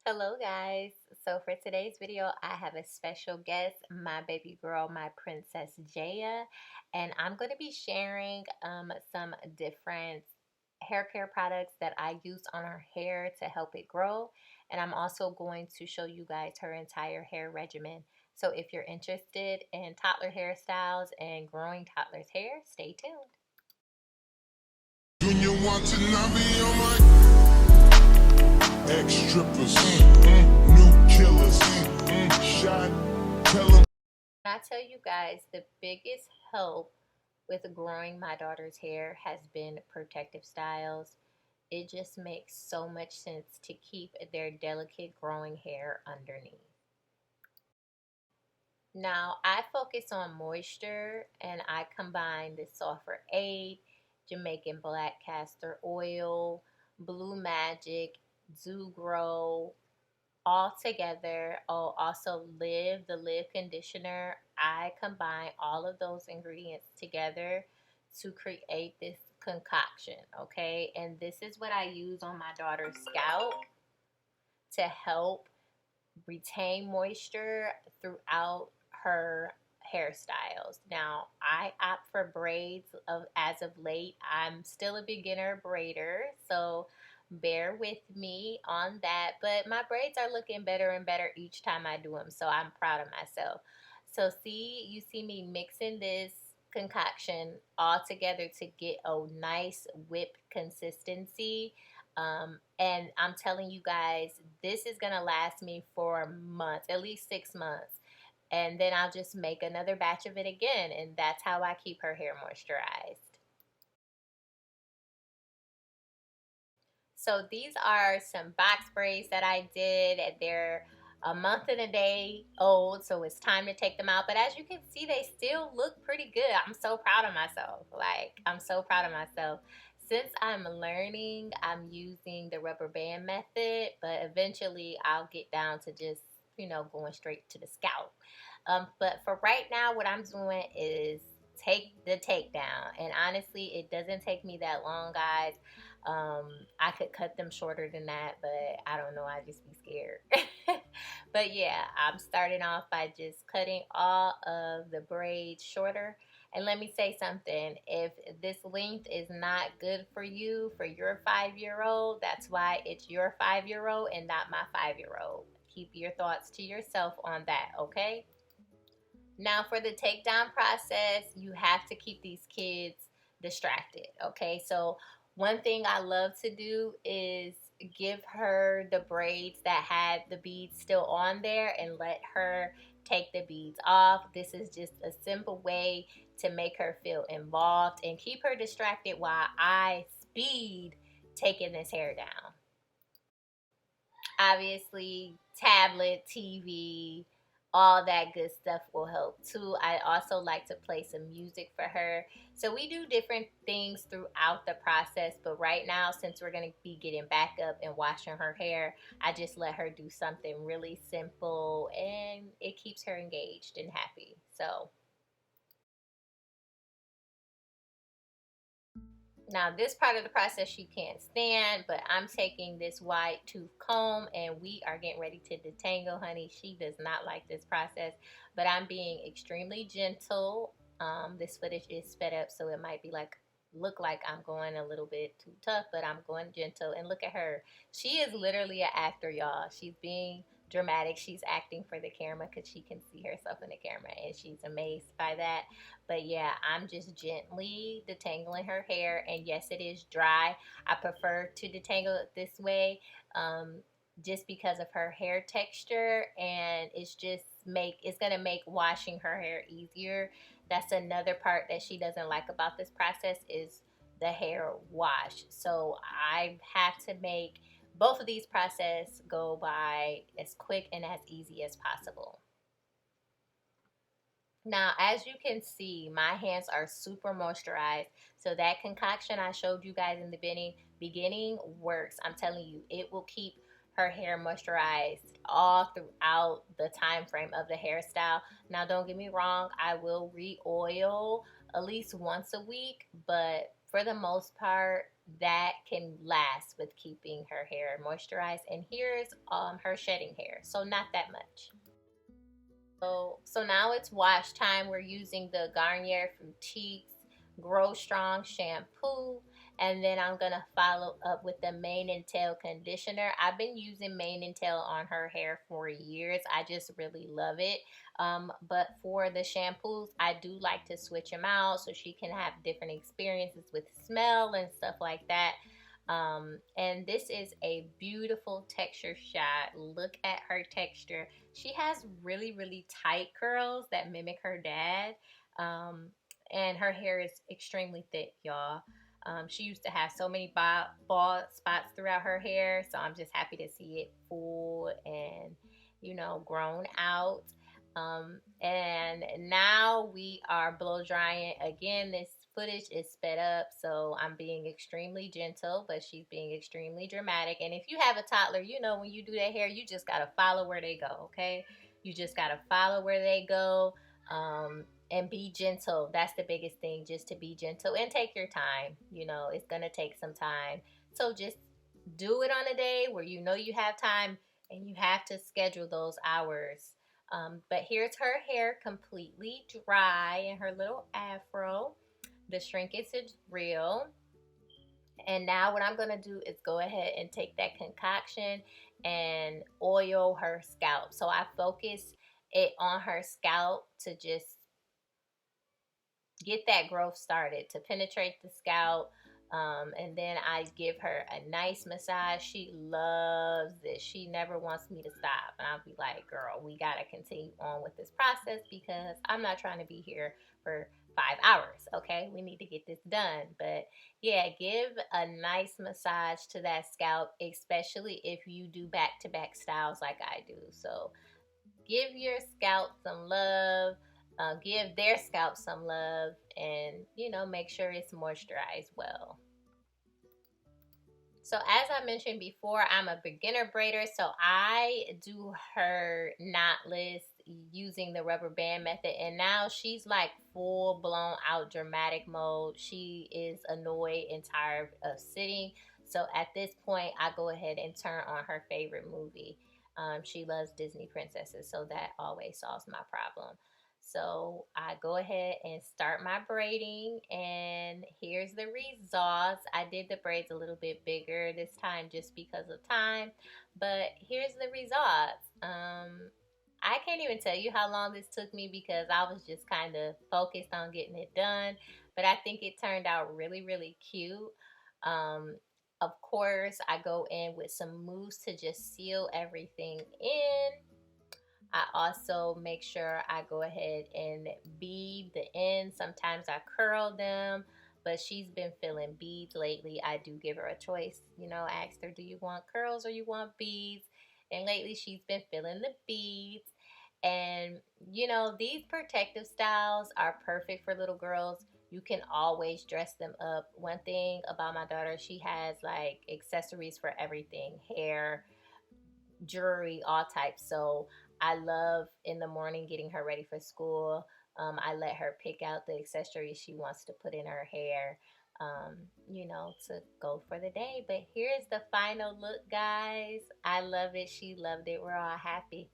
Hello guys. So for today's video, I have a special guest, my baby girl, my princess Jaya, and I'm going to be sharing some different hair care products that I use on her hair to help it grow, and I'm also going to show you guys her entire hair regimen. So if you're interested in toddler hairstyles and growing toddlers hair, stay tuned. Junior watching, I be on my ex-strippers, new killers, shot, tell 'em. I tell you guys, the biggest help with growing my daughter's hair has been protective styles. It just makes so much sense to keep their delicate growing hair underneath. Now, I focus on moisture and I combine the Sulfur 8, Jamaican Black Castor Oil, Blue Magic, Zoo Grow, all together. Oh, also the Live conditioner. I combine all of those ingredients together to create this concoction, okay? And this is what I use on my daughter's scalp to help retain moisture throughout her hairstyles. Now, I opt for braids as of late. I'm still a beginner braider, so bear with me on that. But my braids are looking better and better each time I do them, so I'm proud of myself. So you see me mixing this concoction all together to get a nice whip consistency. And I'm telling you guys, this is going to last me for months, at least 6 months. And then I'll just make another batch of it again. And that's how I keep her hair moisturized. So these are some box braids that I did. They're a month and a day old, so it's time to take them out. But as you can see, they still look pretty good. I'm so proud of myself. I'm so proud of myself. Since I'm learning, I'm using the rubber band method, but eventually I'll get down to just, going straight to the scalp. But for right now, what I'm doing is take the takedown. And honestly, it doesn't take me that long, guys. Um, I could cut them shorter than that, but I don't know. I just be scared. But yeah, I'm starting off by just cutting all of the braids shorter. And let me say something. If this length is not good for you, for your 5-year-old, that's why it's your 5-year-old and not my 5-year-old. Keep your thoughts to yourself on that, okay? Now, for the takedown process, you have to keep these kids distracted, okay? So, one thing I love to do is give her the braids that had the beads still on there and let her take the beads off. This is just a simple way to make her feel involved and keep her distracted while I speed taking this hair down. Obviously, tablet, TV, all that good stuff will help too. I also like to play some music for her. So we do different things throughout the process, but right now, since we're going to be getting back up and washing her hair, I just let her do something really simple and it keeps her engaged and happy. So now, this part of the process she can't stand, but I'm taking this wide tooth comb and we are getting ready to detangle, honey. She does not like this process, but I'm being extremely gentle. This footage is sped up, so it might be look like I'm going a little bit too tough, but I'm going gentle. And look at her. She is literally an actor, y'all. She's being dramatic. She's acting for the camera because she can see herself in the camera, and she's amazed by that. But yeah, I'm just gently detangling her hair. And yes, it is dry. I prefer to detangle it this way just because of her hair texture. And it's going to make washing her hair easier. That's another part that she doesn't like about this process is the hair wash. So I have to make both of these processes go by as quick and as easy as possible. Now, as you can see, my hands are super moisturized. So that concoction I showed you guys in the beginning works. I'm telling you, it will keep her hair moisturized all throughout the time frame of the hairstyle. Now, don't get me wrong, I will re-oil at least once a week, but for the most part, that can last with keeping her hair moisturized. And here's her shedding hair, so not that much. So now it's wash time. We're using the Garnier Fructis Grow Strong shampoo, and then I'm gonna follow up with the Mane and Tail conditioner. I've been using Mane and Tail on her hair for years. I just really love it. But for the shampoos, I do like to switch them out so she can have different experiences with smell and stuff like that. And this is a beautiful texture shot. Look at her texture. She has really, really tight curls that mimic her dad. Um, and her hair is extremely thick, y'all. She used to have so many bald spots throughout her hair, so I'm just happy to see it full and, grown out. And now we are blow drying. Again, this footage is sped up, so I'm being extremely gentle, but she's being extremely dramatic. And if you have a toddler, when you do their hair, you just gotta follow where they go, okay? You just gotta follow where they go, and be gentle. That's the biggest thing, just to be gentle and take your time. It's gonna take some time, so just do it on a day where you have time, and you have to schedule those hours. But here's her hair completely dry and her little afro. The shrinkage is real. And now what I'm going to do is go ahead and take that concoction and oil her scalp. So I focus it on her scalp to just get that growth started, to penetrate the scalp. And then I give her a nice massage. She loves this. She never wants me to stop. And I'll be like, girl, we got to continue on with this process because I'm not trying to be here for 5 hours. Okay, we need to get this done. But yeah, give a nice massage to that scalp, especially if you do back-to-back styles like I do. So give your scalp some love. Give their scalp some love, and make sure it's moisturized well. So as I mentioned before, I'm a beginner braider, so I do her knotless using the rubber band method, and now she's like full blown out dramatic mode. She is annoyed and tired of sitting, so at this point I go ahead and turn on her favorite movie. She loves Disney princesses, so that always solves my problem. So I go ahead and start my braiding, and here's the results. I did the braids a little bit bigger this time just because of time, but here's the results. I can't even tell you how long this took me because I was just kind of focused on getting it done, but I think it turned out really, really cute. Um, of course, I go in with some mousse to just seal everything in. I also make sure I go ahead and bead the ends. Sometimes I curl them, but she's been feeling beads lately. I do give her a choice. I asked her, do you want curls or you want beads? And lately she's been feeling the beads. And, these protective styles are perfect for little girls. You can always dress them up. One thing about my daughter, she has like accessories for everything: hair, jewelry, all types. So I love in the morning getting her ready for school. I let her pick out the accessories she wants to put in her hair, to go for the day. But here's the final look, guys. I love it. She loved it. We're all happy.